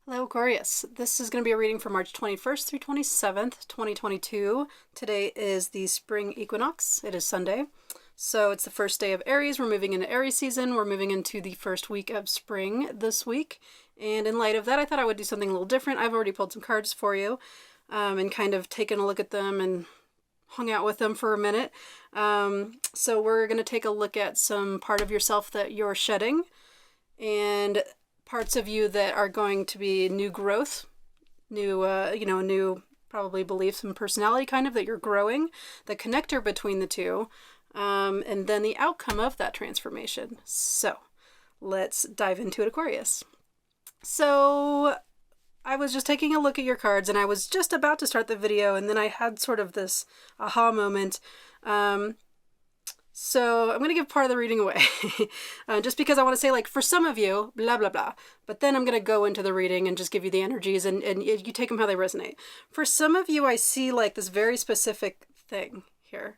Hello Aquarius, this is going to be a reading for March 21st through 27th, 2022. Today is the spring equinox. It is Sunday. So it's the first day of Aries. We're moving into Aries season. We're moving into the first week of spring this week. And in light of that, I thought I would do something a little different. I've already pulled some cards for you and kind of taken a look at them and hung out with them for a minute. So we're going to take a look at some part of yourself that you're shedding and parts of you that are going to be new growth, new probably beliefs and personality kind of that you're growing, the connector between the two, and then the outcome of that transformation. So let's dive into it, Aquarius. So I was just taking a look at your cards and I was just about to start the video and then I had sort of this aha moment. So I'm going to give part of the reading away just because I want to say, like, for some of you, blah, blah, blah. But then I'm going to go into the reading and just give you the energies and you take them how they resonate. For some of you, I see like this very specific thing here.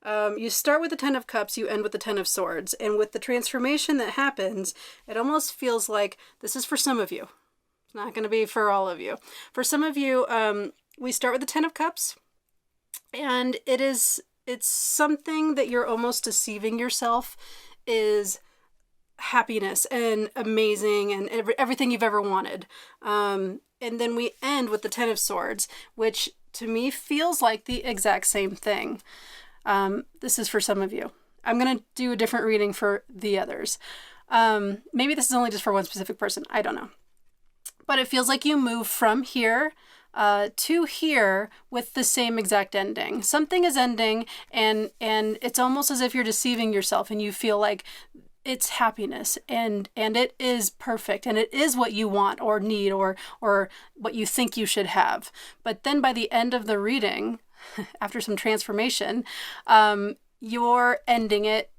You start with the Ten of Cups, you end with the Ten of Swords. And with the transformation that happens, it almost feels like this is for some of you. It's not going to be for all of you. For some of you, we start with the Ten of Cups and it's something that you're almost deceiving yourself is happiness and amazing and everything you've ever wanted. And then we end with the Ten of Swords, which to me feels like the exact same thing. This is for some of you. I'm going to do a different reading for the others. Maybe this is only just for one specific person. I don't know. But it feels like you move from here to here with the same exact ending. Something is ending and it's almost as if you're deceiving yourself and you feel like it's happiness and it is perfect and it is what you want or need or what you think you should have. But then by the end of the reading, after some transformation, you're ending it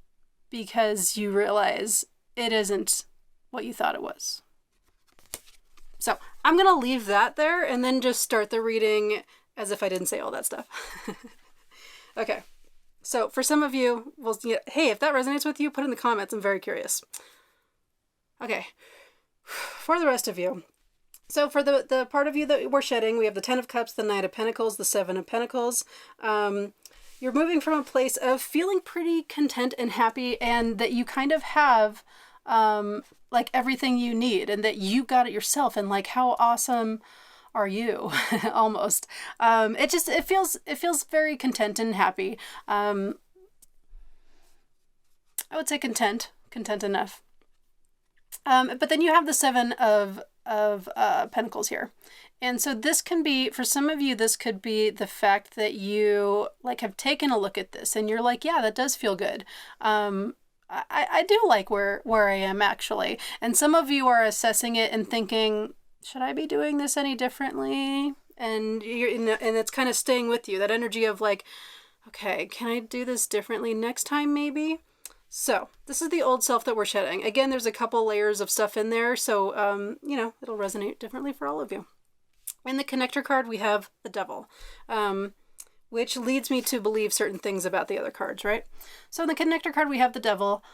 because you realize it isn't what you thought it was. So I'm going to leave that there and then just start the reading as if I didn't say all that stuff. Okay. So for some of you, well, hey, if that resonates with you, put it in the comments. I'm very curious. Okay. For the rest of you. So for the part of you that we're shedding, we have the Ten of Cups, the Knight of Pentacles, the Seven of Pentacles. You're moving from a place of feeling pretty content and happy and that you kind of have like everything you need and that you got it yourself and like how awesome are you almost. It feels very content and happy. I would say content enough. But then you have the Seven of Pentacles here. And so this can be, for some of you, this could be the fact that you like have taken a look at this and you're like, yeah, that does feel good. I do like where I am actually. And some of you are assessing it and thinking, should I be doing this any differently? And and it's kind of staying with you, that energy of like, okay, can I do this differently next time maybe? So this is the old self that we're shedding. Again, there's a couple layers of stuff in there. So, it'll resonate differently for all of you. In the connector card, we have the Devil. Which leads me to believe certain things about the other cards, right? So in the connector card, we have the Devil.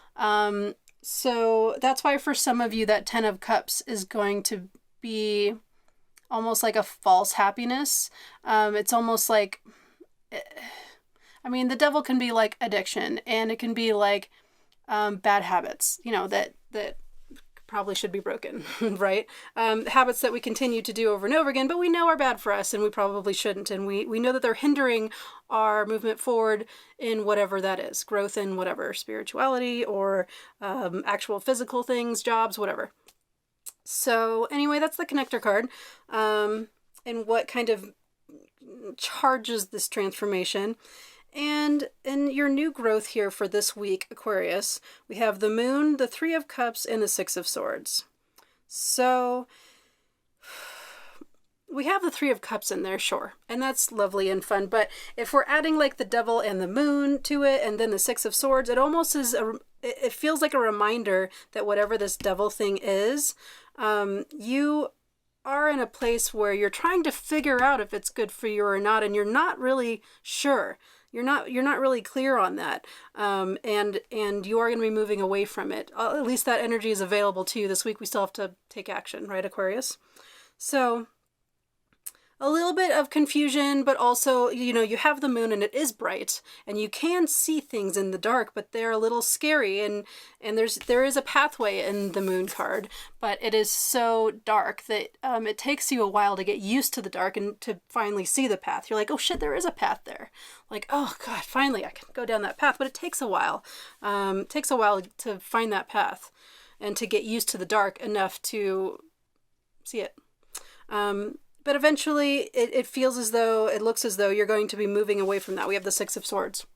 So that's why for some of you, that Ten of Cups is going to be almost like a false happiness. It's almost like, the Devil can be like addiction and it can be like bad habits, that probably should be broken, right? Habits that we continue to do over and over again, but we know are bad for us and we probably shouldn't. And we know that they're hindering our movement forward in whatever that is, growth in whatever, spirituality or actual physical things, jobs, whatever. So anyway, that's the connector card. And what kind of charges this transformation. And in your new growth here for this week, Aquarius, we have the Moon, the Three of Cups, and the Six of Swords. So we have the Three of Cups in there, sure, and that's lovely and fun. But if we're adding like the Devil and the Moon to it, and then the Six of Swords, it almost is it feels like a reminder that whatever this Devil thing is, you are in a place where you're trying to figure out if it's good for you or not, and you're not really sure. You're not really clear on that, and you are going to be moving away from it. At least that energy is available to you this week. We still have to take action, right, Aquarius? So a little bit of confusion, but also, you know, you have the moon and it is bright and you can see things in the dark, but they're a little scary, and there is a pathway in the moon card, but it is so dark that it takes you a while to get used to the dark and to finally see the path. You're like, oh shit, there is a path there. Like, oh God, finally I can go down that path, but it takes a while. It takes a while to find that path and to get used to the dark enough to see it. But eventually it feels as though, it looks as though you're going to be moving away from that. We have the Six of Swords.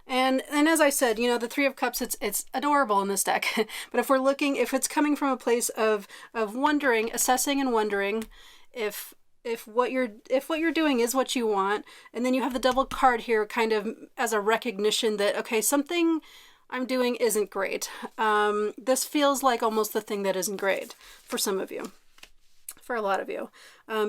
And as I said, you know, the Three of Cups, it's adorable in this deck. But if we're looking, if it's coming from a place of wondering, assessing and wondering if what you're doing is what you want, and then you have the Devil card here kind of as a recognition that, okay, something I'm doing isn't great. This feels like almost the thing that isn't great for some of you. For a lot of you,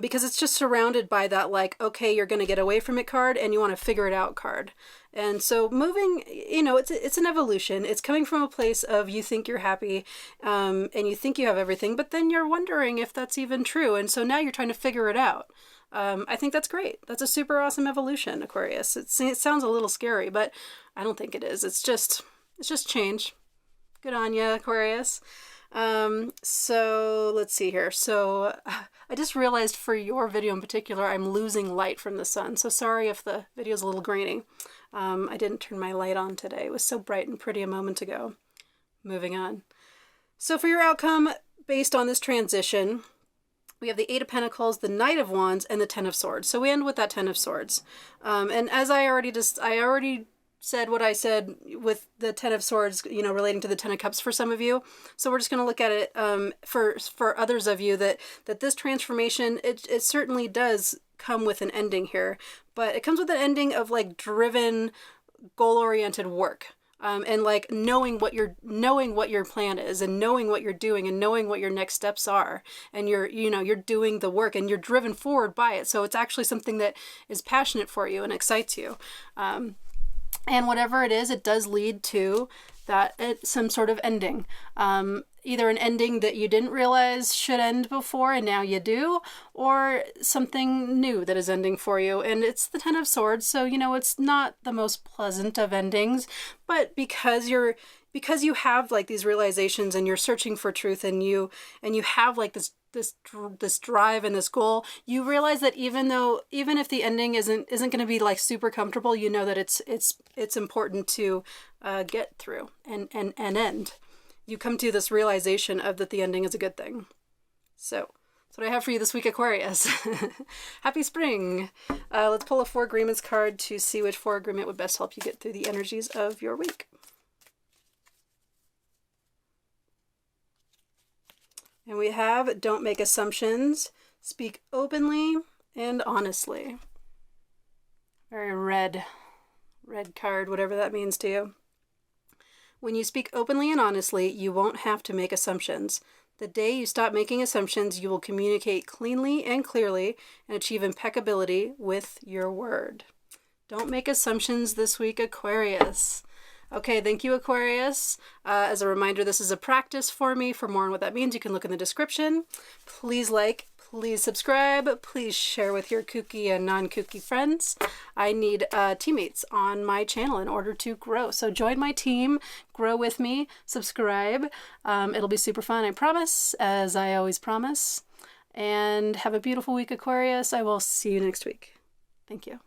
because it's just surrounded by that, like, okay, you're going to get away from it card and you want to figure it out card. And so moving, you know, it's an evolution. It's coming from a place of you think you're happy and you think you have everything, but then you're wondering if that's even true. And so now you're trying to figure it out. I think that's great. That's a super awesome evolution, Aquarius. It sounds a little scary, but I don't think it is. It's just change. Good on ya, Aquarius. So let's see here. So I just realized for your video in particular, I'm losing light from the sun. So sorry if the video's a little grainy. I didn't turn my light on today. It was so bright and pretty a moment ago. Moving on. So for your outcome, based on this transition, we have the Eight of Pentacles, the Knight of Wands, and the Ten of Swords. So we end with that Ten of Swords. And as I already said what I said with the Ten of Swords, you know, relating to the Ten of Cups for some of you. So we're just going to look at it for others of you that this transformation, it certainly does come with an ending here, but it comes with an ending of like driven, goal-oriented work. And like knowing what your plan is, and knowing what you're doing, and knowing what your next steps are, and you're doing the work and you're driven forward by it. So it's actually something that is passionate for you and excites you. And whatever it is, it does lead to some sort of ending. Either an ending that you didn't realize should end before and now you do, or something new that is ending for you. And it's the Ten of Swords, so you know it's not the most pleasant of endings, but because you have like these realizations and you're searching for truth, and you have like this drive and this goal, you realize that even if the ending isn't going to be like super comfortable, you know that it's important to get through and end. You come to this realization of that the ending is a good thing. So that's what I have for you this week, Aquarius. Happy spring. Let's pull a Four Agreements card to see which Four Agreement would best help you get through the energies of your week. And we have don't make assumptions, speak openly and honestly. Very red card, whatever that means to you. When you speak openly and honestly, you won't have to make assumptions. The day you stop making assumptions, you will communicate cleanly and clearly and achieve impeccability with your word. Don't make assumptions this week, Aquarius. Okay, thank you, Aquarius. As a reminder, this is a practice for me. For more on what that means, you can look in the description. Please like, please subscribe, please share with your kooky and non-kooky friends. I need teammates on my channel in order to grow. So join my team, grow with me, subscribe. It'll be super fun, I promise, as I always promise. And have a beautiful week, Aquarius. I will see you next week. Thank you.